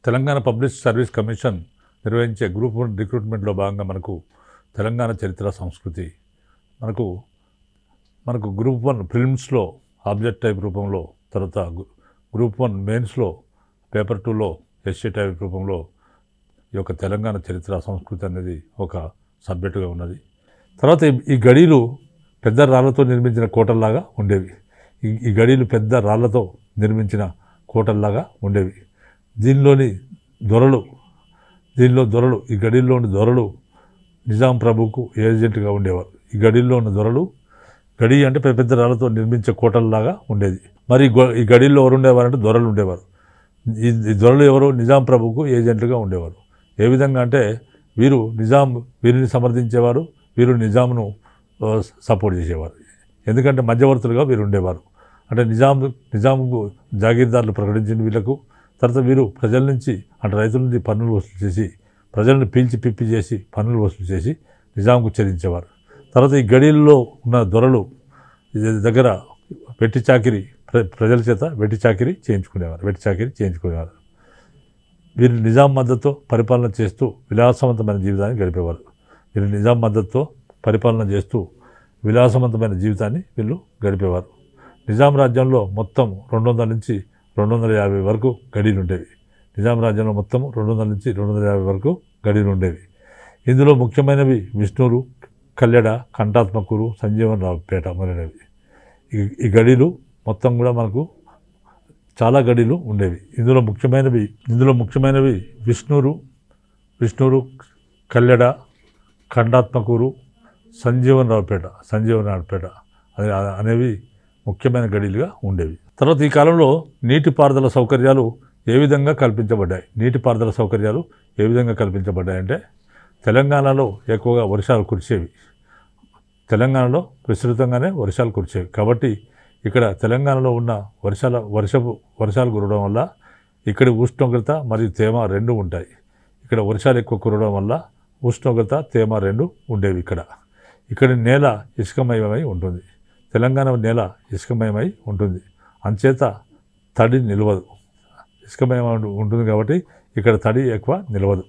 Telangana public service commission నిర్వహించే group 1 రిక్రూట్మెంట్లో భాగంగా మనకు తెలంగాణ చరిత్ర సంస్కృతి మనకు గ్రూప్ 1 ప్రిలిమ్స్లో ఆబ్జెక్ట్ టైప్ రూపంలో, తర్వాత గ్రూప్ 1 మెయిన్స్లో పేపర్ 2లో ఎస్సీ టైప్ రూపంలో ఈ యొక్క తెలంగాణ చరిత్ర సంస్కృతి అనేది ఒక సబ్జెక్టుగా ఉన్నది. తర్వాత ఈ గడీలు పెద్ద రాళ్లతో నిర్మించిన కోటల్లాగా ఉండేవి. ఈ గడీలు పెద్ద రాళ్లతో నిర్మించిన కోటల్లాగా ఉండేవి. దీనిలో దొరలు ఈ గడీల్లోని దొరలు నిజాం ప్రభుకు ఏజెంట్గా ఉండేవారు. ఈ గడీల్లో ఉన్న దొరలు, గడి అంటే పెద్ద పెద్ద రాళ్లతో నిర్మించే కోటల్లాగా ఉండేది. మరి ఈ గడీల్లో ఎవరు ఉండేవారంటే దొరలు ఉండేవారు. ఈ దొరలు ఎవరు? నిజాం ప్రభుకు ఏజెంట్లుగా ఉండేవారు. ఏ విధంగా అంటే వీరిని సమర్థించేవారు, వీరు నిజాంను సపోర్ట్ చేసేవారు. ఎందుకంటే మధ్యవర్తులుగా వీరు ఉండేవారు. అంటే నిజాంకు జాగీర్దారులు ప్రకటించిన వీళ్ళకు, తర్వాత వీరు ప్రజల నుంచి అంటే రైతుల నుంచి పన్నులు వసూలు చేసి, ప్రజలను పీల్చి పిప్పి చేసి పన్నులు వసూలు చేసి నిజాంకు చెల్లించేవారు. తర్వాత ఈ గడీల్లో ఉన్న దొరలు దగ్గర వెట్టి చాకిరి, ప్రజల చేత వెట్టి చాకిరి చేయించుకునేవారు. వీరు నిజాం మద్దతుతో పరిపాలన చేస్తూ విలాసవంతమైన జీవితాన్ని గడిపేవారు. నిజాం రాజ్యంలో మొత్తం 200 నుంచి 250 వరకు గడీలు ఉండేవి. ఇందులో ముఖ్యమైనవి విష్ణూరు, కల్లెడ, కంఠాత్మకూరు, సంజీవనరావుపేట మొదలైనవి. ఈ గడీలు మొత్తం కూడా మనకు చాలా గడీలు ఉండేవి. ఇందులో ముఖ్యమైనవి విష్ణూరు, కల్లెడ, కంఠాత్మకూరు, సంజీవనరావుపేట అనేవి ముఖ్యమైన గడీలుగా ఉండేవి. తర్వాత ఈ కాలంలో నీటిపారుదల సౌకర్యాలు ఏ విధంగా కల్పించబడ్డాయంటే తెలంగాణలో ఎక్కువగా వర్షాలు కురిసేవి. తెలంగాణలో విస్తృతంగానే వర్షాలు కురిసేవి. కాబట్టి ఇక్కడ తెలంగాణలో ఉన్న వర్షాలు కురవడం వల్ల ఇక్కడి ఉష్ణోగ్రత మరియు తేమ రెండు ఉంటాయి. ఇక్కడ వర్షాలు ఎక్కువ కురవడం వల్ల ఉష్ణోగ్రత, తేమ రెండు ఉండేవి. ఇక్కడి నేల ఇసుకమయమై ఉంటుంది. తెలంగాణ నేల ఇసుకమయమై ఉంటుంది. అంచేత తడి నిలవదు. ఇసుకమయం ఉంటుంది కాబట్టి ఇక్కడ తడి ఎక్కువ నిలవదు.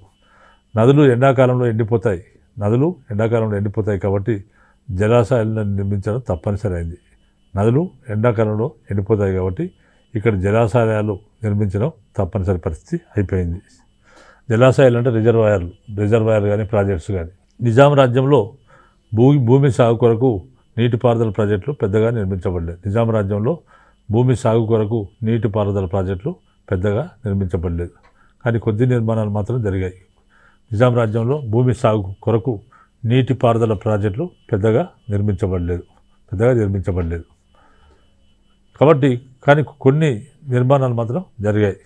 నదులు ఎండాకాలంలో ఎండిపోతాయి కాబట్టి జలాశయాలను నిర్మించడం తప్పనిసరి అయింది. ఇక్కడ జలాశయాలు నిర్మించడం తప్పనిసరి పరిస్థితి అయిపోయింది. జలాశయాలు అంటే రిజర్వాయర్లు కానీ ప్రాజెక్ట్స్ కానీ. నిజాం రాజ్యంలో భూమి సాగు కొరకు నీటిపారుదల ప్రాజెక్టులు పెద్దగా నిర్మించబడలేదు. కానీ కొద్ది నిర్మాణాలు మాత్రం జరిగాయి. నిజాం రాజ్యంలో భూమి సాగు కొరకు నీటిపారుదల ప్రాజెక్టులు పెద్దగా నిర్మించబడలేదు. కానీ కొన్ని నిర్మాణాలు మాత్రం జరిగాయి.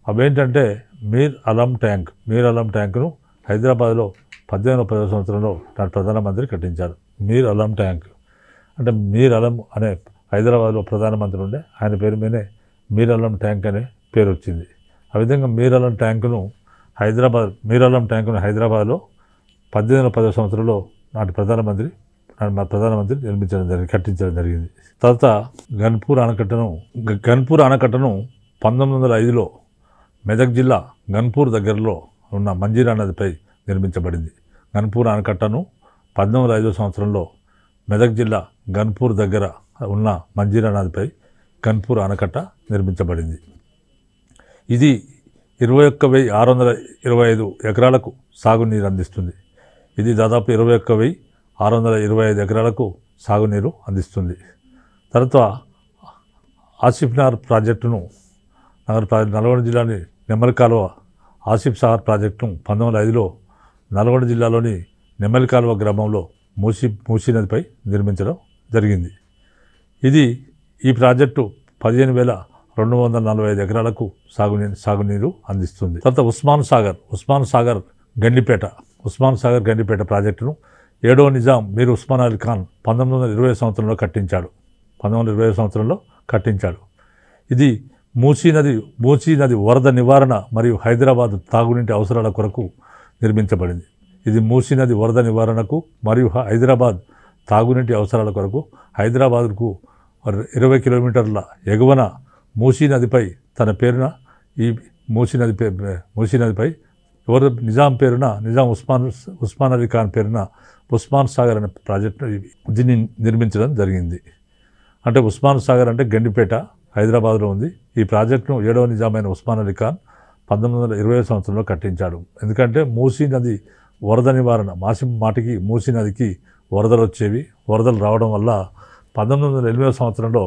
అవేంటంటే మీర్ అలం ట్యాంక్ను హైదరాబాద్లో 1810వ సంవత్సరంలో నాటి ప్రధానమంత్రి కట్టించారు. మీర్ అలం అనే హైదరాబాద్లో ప్రధానమంత్రి ఉండే, ఆయన పేరు మీదే మీర్ అలం ట్యాంక్ అనే పేరు వచ్చింది. ఆ విధంగా మీర్ అలం ట్యాంకును హైదరాబాద్లో 1810వ సంవత్సరంలో నాటి ప్రధానమంత్రి కట్టించడం జరిగింది. తర్వాత గన్పూర్ ఆనకట్టను 1905లో మెదక్ జిల్లా గన్పూర్ దగ్గరలో ఉన్న మంజీరా నదిపై నిర్మించబడింది. గన్పూర్ ఆనకట్టను 1905వ సంవత్సరంలో మెదక్ జిల్లా గన్పూర్ దగ్గర ఉన్న మంజీరా నదిపై గన్పూర్ ఆనకట్ట నిర్మించబడింది. ఇది 21,625 ఎకరాలకు సాగునీరు అందిస్తుంది. ఇది దాదాపు 21,625 ఎకరాలకు సాగునీరు అందిస్తుంది. తర్వాత ఆసిఫ్నగర్ ప్రాజెక్టును నల్గొండ జిల్లాని నెమ్మలి కాలువ ఆసిఫ్ సాగర్ ప్రాజెక్టును 1905లో నల్గొండ జిల్లాలోని నెమ్మలి కాలువ గ్రామంలో మూసీ నదిపై నిర్మించడం జరిగింది. ఈ ప్రాజెక్టు 15,245 ఎకరాలకు సాగునీరు అందిస్తుంది. తర్వాత ఉస్మాన్ సాగర్ గండిపేట ప్రాజెక్టును 7వ నిజాం మీర్ ఉస్మాన్ అలీ ఖాన్ 1920వ సంవత్సరంలో కట్టించాడు. ఇది మూసీ నది వరద నివారణ మరియు హైదరాబాద్ తాగునీటి అవసరాల కొరకు నిర్మించబడింది. హైదరాబాద్కు 20 కిలోమీటర్ల ఎగువన మూసీ నదిపై తన పేరున మూసీ నదిపై ఎవరు నిజాం పేరున నిజాం ఉస్మాన్ అలీ ఖాన్ పేరున ఉస్మాన్ సాగర్ అనే ప్రాజెక్టు దీన్ని నిర్మించడం జరిగింది. అంటే ఉస్మాన్ సాగర్ అంటే గండిపేట హైదరాబాద్లో ఉంది. ఈ ప్రాజెక్టును 7వ నిజామైన ఉస్మాన్ అలీ ఖాన్ 1920 సంవత్సరంలో కట్టించాడు. ఎందుకంటే మూసీ నది వరద నివారణ మాటికి మూసీ నదికి వరదలు వచ్చేవి. వరదలు రావడం వల్ల 1980 సంవత్సరంలో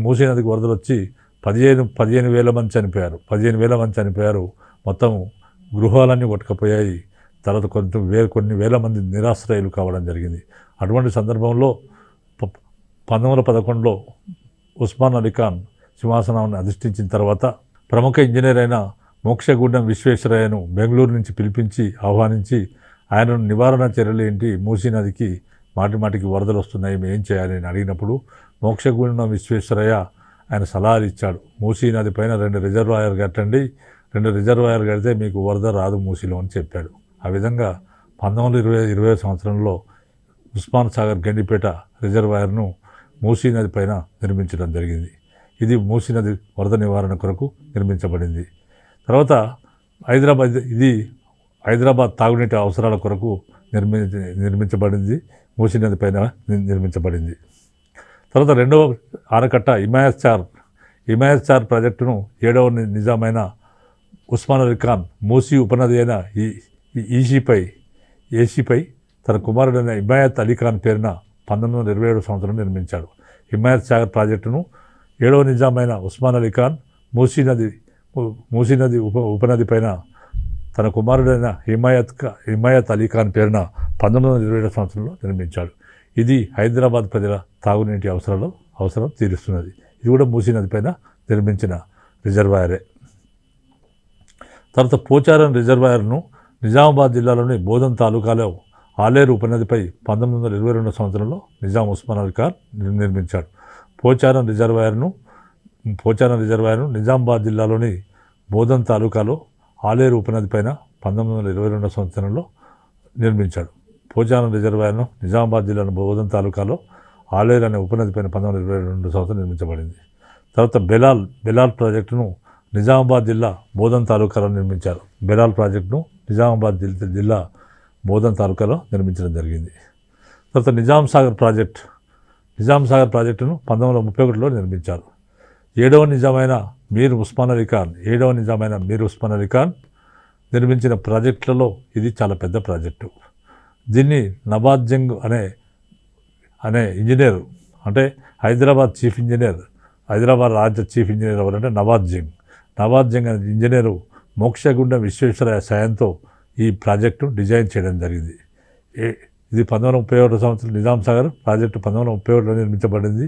మూసీ నదికి వరదలు వచ్చి 15,000 మంది చనిపోయారు. 15,000 మంది చనిపోయారు. మొత్తం గృహాలన్నీ కొట్టుకుపోయాయి. తర్వాత కొన్ని వేల మంది నిరాశ్రయులు కావడం జరిగింది. అటువంటి సందర్భంలో 1911లో ఉస్మాన్ అలీ ఖాన్ సింహాసనాన్ని అధిష్ఠించిన తర్వాత ప్రముఖ ఇంజనీర్ అయిన మోక్షగుండం విశ్వేశ్వరయ్యను బెంగళూరు నుంచి పిలిపించి ఆహ్వానించి ఆయనను నివారణ చర్యలు ఏంటి, మూసీ నదికి మాటికి వరదలు వస్తున్నాయి, ఏం చేయాలి అని అడిగినప్పుడు మోక్షగుండం విశ్వేశ్వరయ్య ఆయన సలహాలు ఇచ్చాడు. మూసీ నది పైన 2 రిజర్వాయర్ కట్టండి, 2 రిజర్వాయర్ కడితే మీకు వరద రాదు మూసీలో అని చెప్పాడు. ఆ విధంగా 1920 సంవత్సరంలో ఉస్మాన్ సాగర్ గండిపేట రిజర్వాయర్ను మూసీ నది పైన నిర్మించడం జరిగింది. ఇది మూసీ నది వరద నివారణ కొరకు నిర్మించబడింది. తర్వాత హైదరాబాద్ తాగునీటి అవసరాల కొరకు నిర్మించబడింది. మూసీ నది పైన నిర్మించబడింది. తర్వాత 2వ ఆనకట్ట హిమాయత్ చార్ ప్రాజెక్టును 7వ నిజామైన ఉస్మాన్ అలీ ఖాన్ మూసీ ఉపనది అయిన ఏసీపై తన కుమారుడైన హిమాయత్ అలీ ఖాన్ పేరున 1927 సంవత్సరంలో నిర్మించాడు. హిమాయత్ సాగర్ ప్రాజెక్టును 7వ నిజామైన ఉస్మాన్ అలీ ఖాన్ మూసీ నది ఉపనది పైన తన కుమారుడైన హిమాయత్ అలీ ఖాన్ పేరున 1927 సంవత్సరంలో నిర్మించాడు. ఇది హైదరాబాద్ ప్రజల తాగునీటి అవసరం తీరుస్తున్నది. ఇది కూడా మూసీ నది పైన నిర్మించిన రిజర్వాయరే. తర్వాత పోచారం రిజర్వాయర్ను నిజామాబాద్ జిల్లాలోని బోధన్ తాలూకాలో ఆలేరు ఉపనదిపై 1922 సంవత్సరంలో నిజాం ఉస్మాన్ అలీ ఖాన్ నిర్మించాడు. పోచారం రిజర్వాయర్ను నిజామాబాద్ జిల్లాలోని బోధన్ తాలూకాలో ఆలేరు ఉపనది పైన 1922 సంవత్సరంలో నిర్మించాడు. పోచారం రిజర్వాయర్ను నిజామాబాద్ జిల్లాలో బోధన్ తాలూకాలో ఆలేరు అనే ఉపనది పైన 1922 సంవత్సరం నిర్మించబడింది. తర్వాత బెలాల్ ప్రాజెక్టును నిజామాబాద్ జిల్లా బోధన్ తాలూకాలో నిర్మించారు. బెలాల్ ప్రాజెక్టును నిజామాబాద్ జిల్లా బోధన్ తాలూకాలో నిర్మించడం జరిగింది. తర్వాత నిజాం సాగర్ ప్రాజెక్టును 1931లో నిర్మించారు. 7వ నిజామైన మీర్ ఉస్మాన్ అలీ ఖాన్ నిర్మించిన ప్రాజెక్టులలో ఇది చాలా పెద్ద ప్రాజెక్టు. దీన్ని నవాజ్ జంగ్ అనే ఇంజనీరు, అంటే హైదరాబాద్ రాజ్య చీఫ్ ఇంజనీర్ ఎవరంటే నవాజ్ జంగ్ అనే ఇంజనీరు మోక్షగుండం విశ్వేశ్వరయ్య సాయంతో ఈ ప్రాజెక్టు డిజైన్ చేయడం జరిగింది. ఇది 1931 సంవత్సరం నిజాం సాగర్ ప్రాజెక్టు 1931లో నిర్మించబడింది.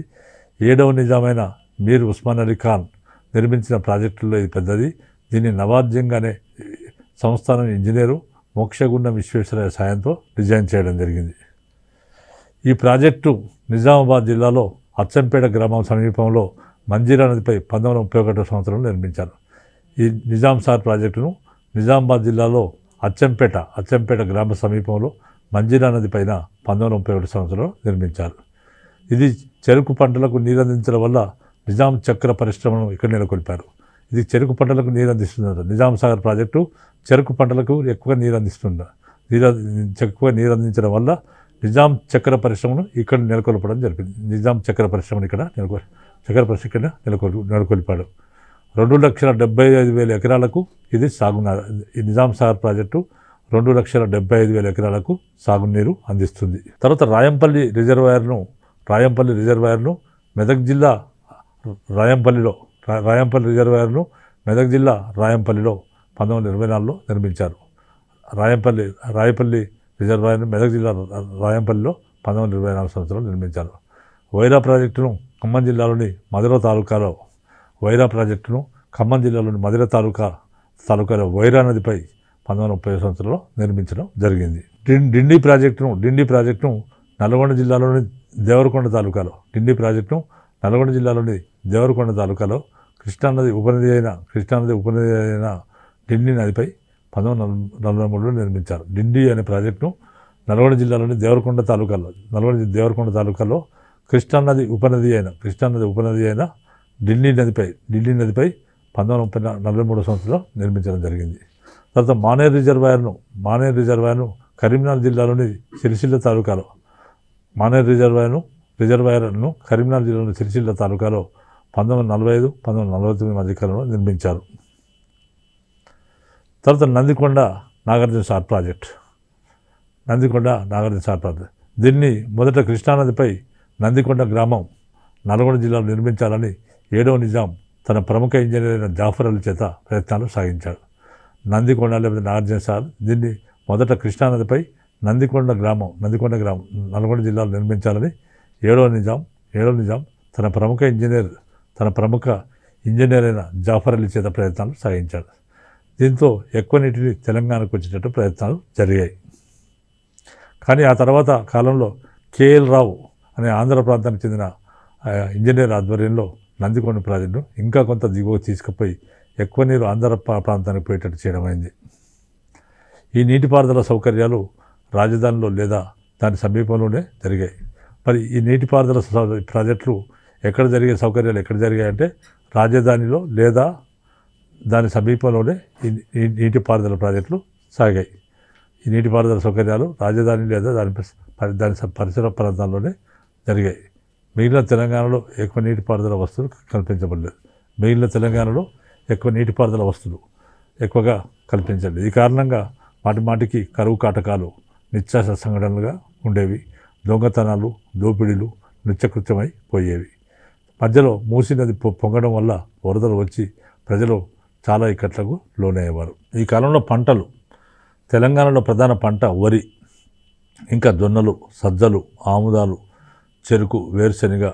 7వ నిజామైన మీర్ ఉస్మాన్ అలీ ఖాన్ నిర్మించిన ప్రాజెక్టుల్లో ఇది పెద్దది. దీన్ని నవాజ్ జంగ్ అనే సంస్థానం ఇంజనీరు మోక్షగుండం విశ్వేశ్వరయ్య సాయంతో డిజైన్ చేయడం జరిగింది. ఈ ప్రాజెక్టు నిజామాబాద్ జిల్లాలో అచ్చంపేట గ్రామం సమీపంలో మంజీరా నదిపై 1931 సంవత్సరంలో నిర్మించారు. ఈ నిజాం సాగర్ ప్రాజెక్టును నిజామాబాద్ జిల్లాలో అచ్చంపేట గ్రామ సమీపంలో మంజీరా నది పైన 1931 సంవత్సరంలో నిర్మించారు. ఇది చెరుకు పంటలకు నీరందించడం వల్ల నిజాం చక్కెర పరిశ్రమను ఇక్కడ నెలకొల్పారు. ఇది చెరుకు పంటలకు నీరందిస్తున్నారు. నిజాం సాగర్ ప్రాజెక్టు చెరుకు పంటలకు ఎక్కువ నీరందించడం వల్ల నిజాం చక్కెర పరిశ్రమను ఇక్కడ నెలకొల్పడం జరిగింది. నిజాం చక్కెర పరిశ్రమను ఇక్కడ నెలకొల్పాడు. 2,75,000 ఎకరాలకు ఇది ఈ నిజాం సాగర్ ప్రాజెక్టు 2,75,000 ఎకరాలకు సాగునీరు అందిస్తుంది. తర్వాత రాయంపల్లి రిజర్వాయర్ను మెదక్ జిల్లా రాయంపల్లిలో మెదక్ జిల్లా 1924లో నిర్మించారు. రాయపల్లి రిజర్వాయర్ను మెదక్ జిల్లా రాయంపల్లిలో 1924 సంవత్సరంలో నిర్మించారు. వైరా ప్రాజెక్టును ఖమ్మం జిల్లాలోని మధుర తాలూకాలో వైరా నదిపై 1930 సంవత్సరంలో నిర్మించడం జరిగింది. డిండి ప్రాజెక్టును నల్గొండ జిల్లాలోని దేవరకొండ తాలూకాలో కృష్ణానది ఉపనది అయిన డిండి నదిపై 1943లో నిర్మించారు. డిండి అనే ప్రాజెక్టును నల్గొండ జిల్లాలోని దేవరకొండ తాలూకాలో కృష్ణానది ఉపనది అయిన డిండి నదిపై 1943 సంవత్సరంలో నిర్మించడం జరిగింది. తర్వాత మానేరు రిజర్వాయర్ను కరీంనగర్ జిల్లాలోని సిరిసిల్ల తాలూకాలో మానేరు రిజర్వాయర్ను కరీంనగర్ జిల్లాలోని సిరిసిల్ల తాలూకాలో 1945-1949 మధ్యకాలంలో నిర్మించారు. తర్వాత నందికొండ నాగార్జున సాగర్ ప్రాజెక్ట్. దీన్ని మొదట కృష్ణానదిపై నందికొండ గ్రామం నల్గొండ జిల్లాలో నిర్మించాలని 7వ నిజాం తన ప్రముఖ ఇంజనీర్ అయిన జాఫర్ అలీ చేత ప్రయత్నాలు సాగించాడు. నందికొండ లేకపోతే నాగార్జున సాగర్ దీన్ని మొదట కృష్ణానదిపై నల్గొండ గ్రామం నల్గొండ జిల్లాలో నిర్మించాలని 7వ నిజాం తన ప్రముఖ ఇంజనీర్ అయిన జాఫర్ అలీ చేత ప్రయత్నాలు సాగించాడు. దీంతో ఎక్కువ నీటిని తెలంగాణకు వచ్చేటట్టు ప్రయత్నాలు జరిగాయి. కానీ ఆ తర్వాత కాలంలో కేఎల్ రావు అనే ఆంధ్ర ప్రాంతానికి చెందిన ఇంజనీర్ ఆధ్వర్యంలో నందికొండ ప్రాజెక్టును ఇంకా కొంత దిగువకు తీసుకుపోయి ఎక్కువ నీరు ఆంధ్ర ప్రాంతానికి పోయేటట్టు చేయడమైంది. ఈ నీటిపారుదల సౌకర్యాలు రాజధానిలో లేదా దాని సమీపంలోనే జరిగాయి. మరి ఈ నీటిపారుదల ప్రాజెక్టులు ఎక్కడ జరిగాయంటే రాజధానిలో లేదా దాని సమీపంలోనే ఈ నీటిపారుదల ప్రాజెక్టులు సాగాయి. ఈ నీటిపారుదల సౌకర్యాలు రాజధాని లేదా దాని పరిసర ప్రాంతాల్లోనే జరిగాయి. మిగిలిన తెలంగాణలో ఎక్కువ నీటిపారుదల వస్తువులు కల్పించబడలేదు. ఎక్కువగా కల్పించలేదు. ఈ కారణంగా మాటిమాటికి కరువు కాటకాలు నిత్యావసర సంఘటనలుగా ఉండేవి. దొంగతనాలు, దోపిడీలు నిత్యకృత్యమై పోయేవి. మధ్యలో మూసీ నది పొంగడం వల్ల వరదలు వచ్చి ప్రజలు చాలా ఇక్కట్లకు లోనయ్యేవారు. ఈ కాలంలో పంటలు తెలంగాణలో ప్రధాన పంట వరి, ఇంకా జొన్నలు, సజ్జలు, ఆముదాలు, చెరుకు, వేరుశెనగ,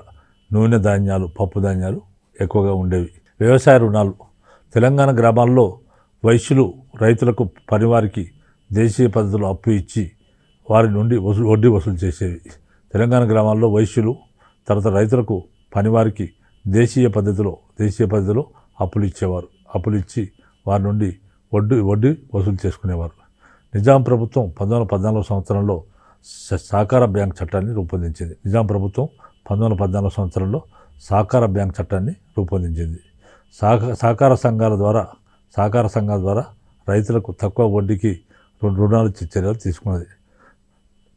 నూనె ధాన్యాలు, పప్పు ధాన్యాలు ఎక్కువగా ఉండేవి. వ్యవసాయ రుణాలు తెలంగాణ గ్రామాల్లో వైశ్యులు రైతులకు పనివారికి దేశీయ పద్ధతిలో అప్పు ఇచ్చి వారి నుండి వడ్డీ వసూలు చేసేవి. తెలంగాణ గ్రామాల్లో వైశ్యులు తర్వాత రైతులకు పనివారికి దేశీయ పద్ధతిలో అప్పులు ఇచ్చి వారి నుండి వడ్డీ వసూలు చేసుకునేవారు. నిజాం ప్రభుత్వం 1914 సంవత్సరంలో సహకార బ్యాంక్ చట్టాన్ని రూపొందించింది. సహకార సంఘాల ద్వారా రైతులకు తక్కువ వడ్డీకి రుణాలు ఇచ్చే చర్యలు తీసుకున్నది.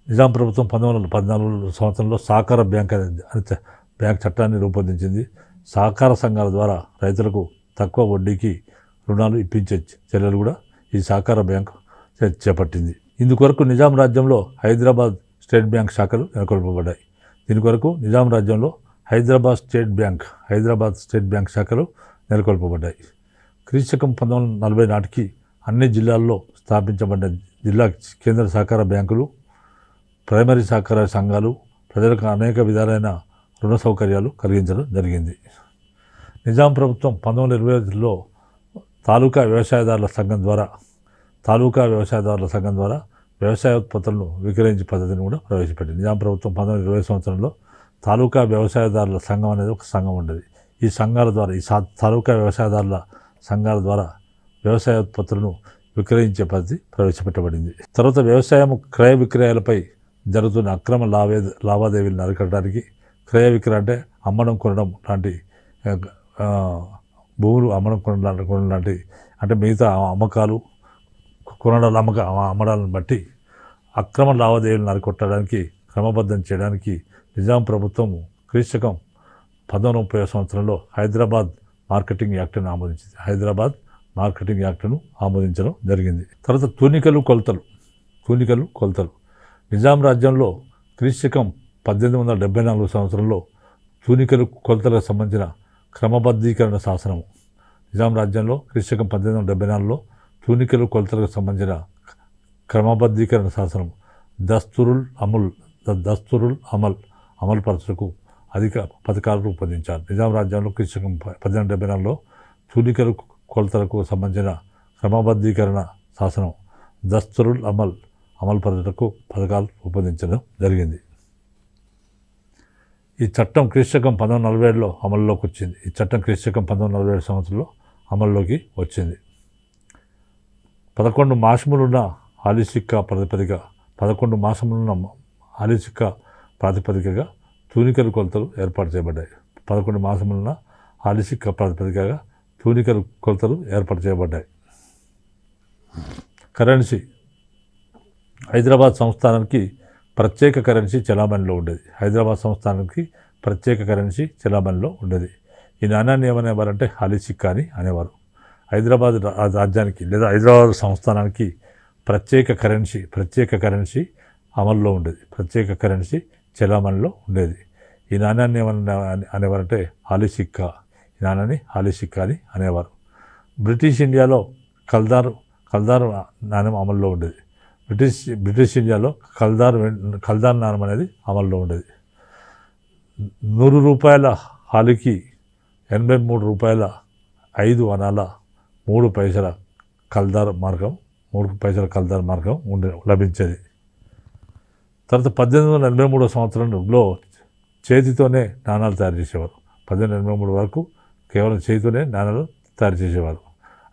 నిజాం ప్రభుత్వం 1914 సంవత్సరంలో సహకార బ్యాంక్ చట్టాన్ని రూపొందించింది. సహకార సంఘాల ద్వారా రైతులకు తక్కువ వడ్డీకి రుణాలు ఇప్పించే చర్యలు కూడా ఈ సహకార బ్యాంక్ చేపట్టింది. ఇందుకొరకు నిజాం రాజ్యంలో హైదరాబాద్ స్టేట్ బ్యాంక్ శాఖలు నెలకొల్పబడ్డాయి. దీని కొరకు నిజాం రాజ్యంలో హైదరాబాద్ స్టేట్ బ్యాంక్ శాఖలు నెలకొల్పబడ్డాయి. క్రీస్తకం 1940 నాటికి అన్ని జిల్లాల్లో స్థాపించబడ్డ జిల్లా కేంద్ర సహకార బ్యాంకులు, ప్రైమరీ సహకార సంఘాలు ప్రజలకు అనేక విధాలైన రుణ సౌకర్యాలు కలిగించడం జరిగింది. నిజాం ప్రభుత్వం 1925లో తాలూకా వ్యవసాయదారుల సంఘం ద్వారా వ్యవసాయ ఉత్పత్తులను విక్రయించే పద్ధతిని కూడా ప్రవేశపెట్టింది. నిజాం ప్రభుత్వం 1920 సంవత్సరంలో తాలూకా వ్యవసాయదారుల సంఘం అనేది ఒక సంఘం ఉండేది. ఈ తాలూకా వ్యవసాయదారుల సంఘాల ద్వారా వ్యవసాయ ఉత్పత్తులను విక్రయించే పద్ధతి ప్రవేశపెట్టబడింది. తర్వాత వ్యవసాయం క్రయ విక్రయాలపై జరుగుతున్న అక్రమ లావాదేవీలను అరికట్టడానికి క్రయ విక్రయం అంటే అమ్మడం కొనడం లాంటి భూములు కొనడం లాంటి అంటే మిగతా అమ్మకాలు అమ్మడాలను బట్టి అక్రమ లావాదేవీలను అరికొట్టడానికి క్రమబద్ధం చేయడానికి నిజాం ప్రభుత్వం క్రీస్తకం 1930 సంవత్సరంలో హైదరాబాద్ మార్కెటింగ్ యాక్ట్ను ఆమోదించడం జరిగింది. తర్వాత తూనికలు కొలతలు నిజాం రాజ్యంలో క్రీస్తకం 1874 సంవత్సరంలో తూనికలు కొలతలకు సంబంధించిన క్రమబద్ధీకరణ శాసనం. నిజాం రాజ్యంలో క్రీస్తకం 1874లో తూనికలు కొలతలకు సంబంధించిన క్రమబద్ధీకరణ శాసనం దస్తురుల్ అమలుపరచుటకు అధిక పథకాలు రూపొందించారు. నిజాం రాజ్యంలో క్రీస్తకం 1874లో తూనికలు కొలతలకు సంబంధించిన క్రమబద్ధీకరణ శాసనం దస్తురుల్ అమలుపరచుటకు పథకాలు రూపొందించడం జరిగింది. ఈ చట్టం క్రీస్తకం 1947లో అమల్లోకి వచ్చింది. ఈ చట్టం క్రీస్తకం 1947 సంవత్సరంలో అమల్లోకి వచ్చింది. 11 మాసములున్న ఆలిసిక్కా ప్రాతిపదికగా తూనికల కొలతలు ఏర్పాటు చేయబడ్డాయి. 11 మాసములున్న ఆలిసిక్కా ప్రాతిపదికగా ట్యూనికల్ కొలతలు ఏర్పాటు చేయబడ్డాయి. కరెన్సీ. హైదరాబాద్ సంస్థానానికి ప్రత్యేక కరెన్సీ చలామణిలో ఉండేది. హైదరాబాద్ సంస్థానానికి ప్రత్యేక కరెన్సీ చలామణిలో ఉండేది. ఈ నాణ్యాన్ని ఏమనేవారంటే హాలీ సిక్కా అని అనేవారు. హైదరాబాద్ రాజ్యానికి లేదా హైదరాబాద్ సంస్థానానికి ప్రత్యేక కరెన్సీ అమల్లో ఉండేది. ప్రత్యేక కరెన్సీ చలామణిలో ఉండేది. ఈ నాణ్యాన్ని అనేవారంటే హాలీ సిక్కా. ఈ నాణ్యాన్ని హాలీ సిక్కా అని అనేవారు. బ్రిటిష్ ఇండియాలో కల్దార్ నాణ్యం అమల్లో ఉండేది. బ్రిటిష్ ఇండియాలో కల్దార్ నాణ్యం అనేది అమల్లో ఉండేది. 100 రూపాయల హాలీకి 83 రూపాయల 5 అనాల 3 పైసల కల్దార్ మార్గం లభించేది. తర్వాత 1883 సంవత్సరంలో చేతితోనే నాణాలు తయారు చేసేవారు. 1883 వరకు కేవలం చేతితోనే నాణాలు తయారు చేసేవారు.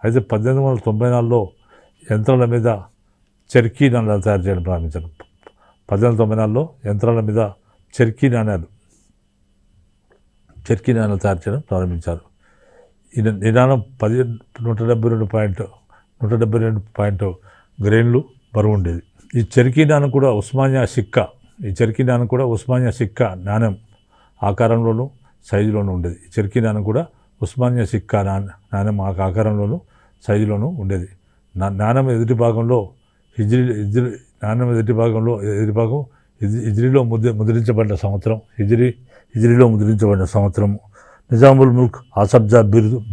అయితే 1894లో యంత్రాల మీద చర్కీ నాణాలు తయారు చేయడం ప్రారంభించారు. 1894లో యంత్రాల మీద చర్కీ నాణాలు తయారు చేయడం ప్రారంభించారు. ఈ నాణం 172 గ్రెయిన్లు బరువు ఉండేది. ఈ చర్కీ నాణం కూడా ఉస్మానియా సిక్కా నాణ్యం ఆకారంలోనూ సైజులోనూ ఉండేది. ఈ చర్కీ నాణం కూడా ఉస్మానియా సిక్కా నాణ్యం ఆకారంలోనూ సైజులోనూ ఉండేది. నాణ్యం ఎదుటి భాగంలో హిజ్రీలో ముద్రించబడిన సంవత్సరం నిజాముల్ ముల్క్ ఆసఫ్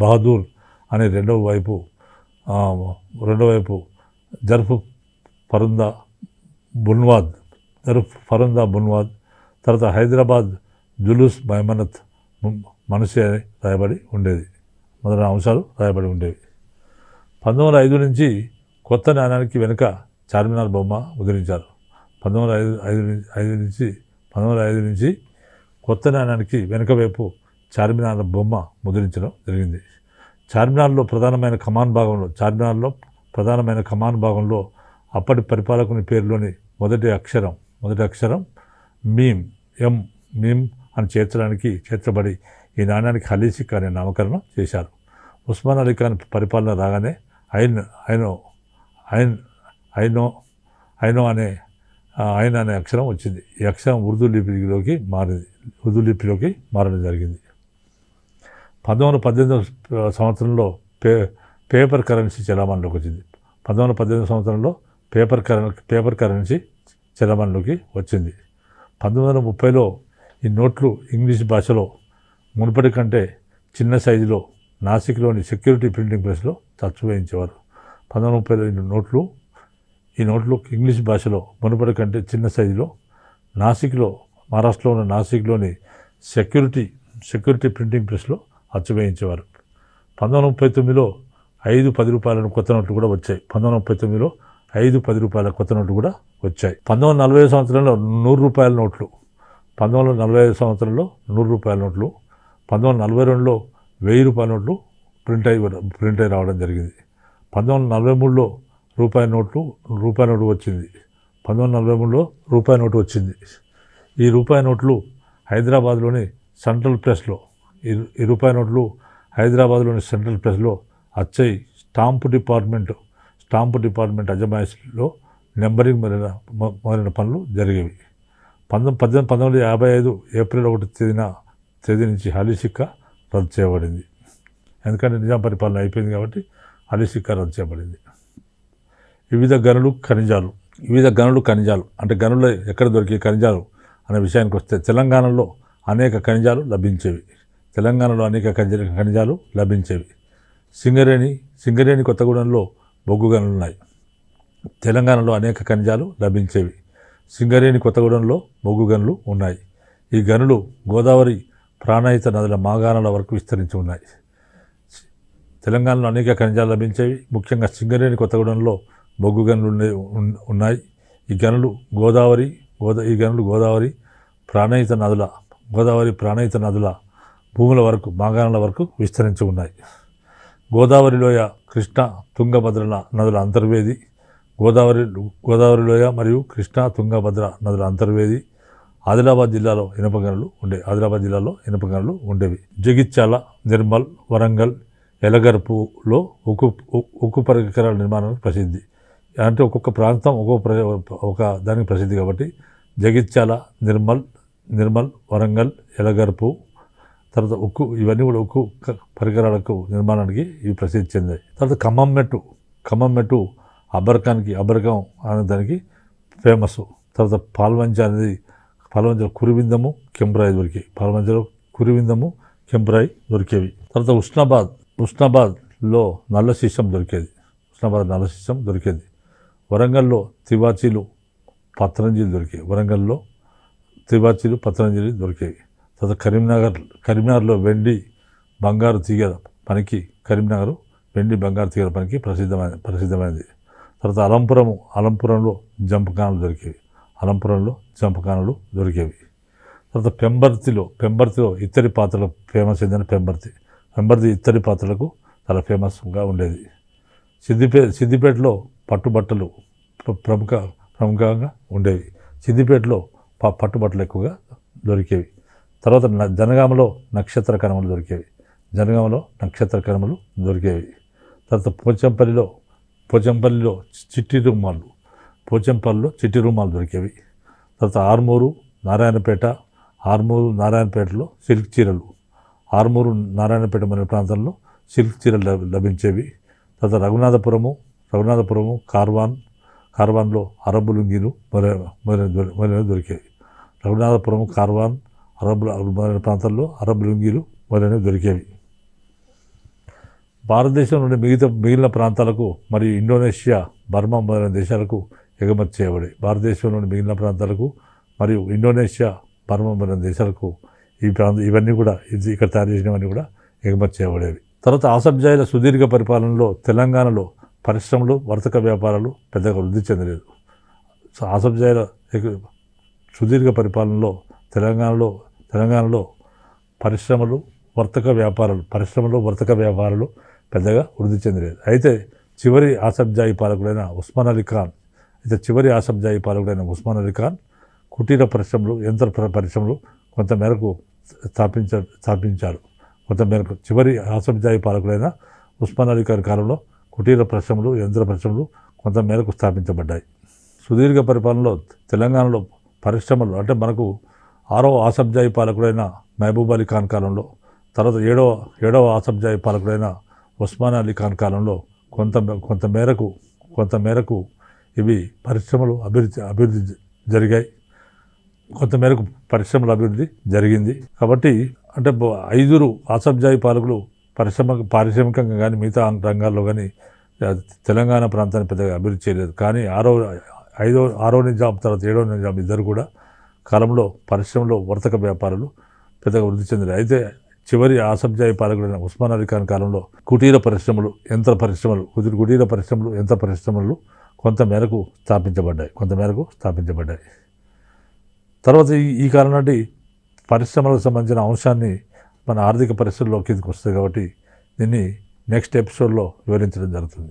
బహదూర్ అనే రెండవ వైపు జర్ఫ్ ఫరుందా బున్వాద్ తర్వాత హైదరాబాద్ జులూస్ మైమనత్ మనసి అని రాయబడి ఉండేది. మొదలైన అంశాలు రాయబడి ఉండేవి. 1905 నుంచి కొత్త నాణ్యానికి వెనుక చార్మినార్ బొమ్మ ముద్రించారు. 1905 నుంచి కొత్త నాణ్యానికి వెనుక వైపు చార్మినార్ బొమ్మ ముద్రించడం జరిగింది. చార్మినార్లో ప్రధానమైన కమాన్ భాగంలో అప్పటి పరిపాలకుని పేరులోని మొదటి అక్షరం మీమ్ అని చేర్చబడి ఈ నాణ్యానికి హాలీ సిక్కా అనే నామకరణం చేశారు. ఉస్మాన్ అలీ ఖాన్ పరిపాలన రాగానే ఐనో అనే అక్షరం వచ్చింది. ఈ అక్షరం ఉర్దూ లిపిలోకి మారడం జరిగింది. 1918 సంవత్సరంలో పేపర్ కరెన్సీ చలామణిలోకి వచ్చింది. 1918 సంవత్సరంలో పేపర్ కరెన్సీ చలామణిలోకి వచ్చింది. 1930లో ఈ నోట్లు ఇంగ్లీష్ భాషలో మునుపటి కంటే చిన్న సైజులో నాసిక్లోని సెక్యూరిటీ ప్రింటింగ్ ప్రెస్లో అచ్చు వేయించేవారు. 1930లో ఈ నోట్లు ఇంగ్లీష్ భాషలో మునుపటి కంటే చిన్న సైజులో మహారాష్ట్రలో ఉన్న నాసిక్లోని సెక్యూరిటీ ప్రింటింగ్ ప్రెస్లో అచ్చు వేయించేవారు. 1939లో 5 10 రూపాయల కొత్త నోట్లు కూడా వచ్చాయి. 1939లో 5 10 రూపాయల కొత్త నోట్లు కూడా వచ్చాయి. 1940 సంవత్సరంలో 100 రూపాయల నోట్లు 1945 సంవత్సరంలో 100 రూపాయల నోట్లు 1942లో 1000 రూపాయల నోట్లు ప్రింట్ అయి రావడం జరిగింది. 1943లో రూపాయి నోటు వచ్చింది. 1943లో రూపాయి నోటు వచ్చింది. ఈ రూపాయి నోట్లు హైదరాబాద్లోని సెంట్రల్ ప్రెస్లో అచ్చయి స్టాంపు డిపార్ట్మెంట్ అజమాయిషీలో నెంబరింగ్ మొదలైన పనులు జరిగేవి. 1955 ఏప్రిల్ 1 తేదీ నుంచి హాలీ సిక్కా రద్దు చేయబడింది. ఎందుకంటే నిజాం పరిపాలన అయిపోయింది కాబట్టి హాలీ సిక్కా రద్దు చేయబడింది. వివిధ గనులు ఖనిజాలు అంటే గనులు ఎక్కడ దొరికే ఖనిజాలు అనే విషయానికి వస్తే తెలంగాణలో అనేక ఖనిజాలు లభించేవి. సింగరేణి కొత్తగూడెంలో బొగ్గు గనులు ఉన్నాయి. తెలంగాణలో అనేక ఖనిజాలు లభించేవి. సింగరేణి కొత్తగూడెంలో బొగ్గు గనులు ఉన్నాయి. ఈ గనులు గోదావరి ప్రాణహిత నదుల మాగాణాల వరకు విస్తరించి ఉన్నాయి. తెలంగాణలో అనేక ఖనిజాలు లభించేవి. ముఖ్యంగా సింగరేణి కొత్తగూడెంలో బొగ్గు గనులు ఉన్నాయి. ఈ గనులు గోదావరి ప్రాణహిత నదుల భూముల వరకు మాగాణాల వరకు విస్తరించి ఉన్నాయి. గోదావరి లోయ, కృష్ణా, తుంగభద్ర నదుల అంతర్వేది, గోదావరి లోయ మరియు కృష్ణా, తుంగభద్ర నదుల అంతర్వేది ఆదిలాబాద్ జిల్లాలో ఇనుప గనులు ఉండేవి. జగిత్యాల, నిర్మల్, వరంగల్ ఎలగర్పులో ఉక్కు పరికరాల నిర్మాణానికి ప్రసిద్ధి. అంటే ఒక్కొక్క ప్రాంతం ఒక దానికి ప్రసిద్ధి కాబట్టి జగిత్యాల, నిర్మల్, వరంగల్, ఎలగర్పు, తర్వాత ఉక్కు, ఇవన్నీ కూడా ఉక్కు పరికరాలకు నిర్మాణానికి ఇవి ప్రసిద్ధి చెందాయి. తర్వాత ఖమ్మం మెట్టు అబర్కం అనే దానికి ఫేమస్. తర్వాత పాల్వంచలో కురివిందము, కెంప్రాయి దొరికేవి. పాల్వంచలో కురివిందము, కెంప్రాయి దొరికేవి. తర్వాత ఉస్నాబాద్లో నల్ల శిశం దొరికేది. వరంగల్లో తివాచీలు, పత్రంజీలు దొరికేవి. తర్వాత కరీంనగర్లో వెండి బంగారు తీగల పనికి ప్రసిద్ధమైనది. తర్వాత అలంపురంలో జంపకానలు దొరికేవి. తర్వాత పెంబర్తిలో ఇత్తడి పాత్రలకు ఫేమస్ ఏంటంటే పెంబర్తి ఇత్తడి పాత్రలకు చాలా ఫేమస్గా ఉండేది. సిద్దిపేటలో పట్టుబట్టలు ప్రముఖంగా ఉండేవి. సిద్దిపేటలో పట్టుబట్టలు ఎక్కువగా దొరికేవి. తర్వాత జనగామలో నక్షత్ర కర్మలు దొరికేవి. తర్వాత పోచంపల్లిలో చిట్టి రూమాలు దొరికేవి. తర్వాత ఆర్మూరు నారాయణపేటలో సిల్క్ చీరలు, నారాయణపేట మన ప్రాంతంలో సిల్క్ చీరలు లభించేవి. తర్వాత రఘునాథపురము కార్వాన్లో అరబ్బు లుంగీలు మొదలైనవి దొరికేవి. రఘునాథపురం, కార్వాన్, మొదలైన ప్రాంతాల్లో అరబ్బు లుంగీలు మొదలైనవి దొరికేవి. భారతదేశం నుండి మిగిలిన ప్రాంతాలకు మరియు ఇండోనేషియా, బర్మా మొదలైన దేశాలకు ఎగుమతి చేయబడాయి. భారతదేశం నుండి మిగిలిన ప్రాంతాలకు మరియు ఇండోనేషియా, బర్మా మొదలైన దేశాలకు ఇవన్నీ కూడా ఇక్కడ తయారు చేసినవన్నీ కూడా ఎగుమతి చేయబడేవి. తర్వాత ఆసఫ్ జాహీల సుదీర్ఘ పరిపాలనలో తెలంగాణలో పరిశ్రమలు, వర్తక వ్యాపారాలు పెద్దగా వృద్ధి చెందలేదు. ఆసఫ్ జాహీల సుదీర్ఘ పరిపాలనలో తెలంగాణలో పరిశ్రమలు, వర్తక వ్యాపారాలు పెద్దగా వృద్ధి చెందలేదు. అయితే చివరి ఆసఫ్ జాహీ పాలకుడైన ఉస్మాన్ అలీ ఖాన్ కుటీర పరిశ్రమలు, యంత్ర పరిశ్రమలు కొంతమేరకు స్థాపించాడు. చివరి ఆసఫ్ జాహీ పాలకుడైన ఉస్మాన్ అలీ ఖాన్ కాలంలో కుటీర పరిశ్రమలు, యంత్ర పరిశ్రమలు కొంతమేరకు స్థాపించబడ్డాయి. సుదీర్ఘ పరిపాలనలో తెలంగాణలో పరిశ్రమలు అంటే మనకు 6వ ఆసఫ్ జాహీ పాలకుడైన మహబూబ్ అలీ ఖాన్ కాలంలో, తర్వాత 7వ ఆసఫ్ జాహీ పాలకుడైన ఉస్మాన్ అలీ ఖాన్ కాలంలో కొంతమేరకు ఇవి పరిశ్రమలు అభివృద్ధి జరిగాయి. కొంతమేరకు పరిశ్రమల అభివృద్ధి జరిగింది. కాబట్టి అంటే 5 ఆసఫ్ జాహీ పాలకులు పారిశ్రామికంగా కానీ మిగతా రంగాల్లో కానీ తెలంగాణ ప్రాంతాన్ని పెద్దగా అభివృద్ధి చేయలేదు. కానీ 6వ నిజాం తర్వాత 7వ నిజాం ఇద్దరు కూడా కాలంలో పరిశ్రమలో, వర్తక వ్యాపారాలు పెద్దగా వృద్ధి చెందారు. అయితే చివరి ఆసఫ్ జాహీ పాలకుడైన ఉస్మాన్ అలీ ఖాన్ కాలంలో కుటీర పరిశ్రమలు, యంత్ర పరిశ్రమలు కొంతమేరకు స్థాపించబడ్డాయి. తర్వాత ఈ కాలం నాటి పరిశ్రమలకు సంబంధించిన అంశాన్ని మన ఆర్థిక పరిస్థితుల్లో కిందకి వస్తుంది కాబట్టి దీన్ని నెక్స్ట్ ఎపిసోడ్లో వివరించడం జరుగుతుంది.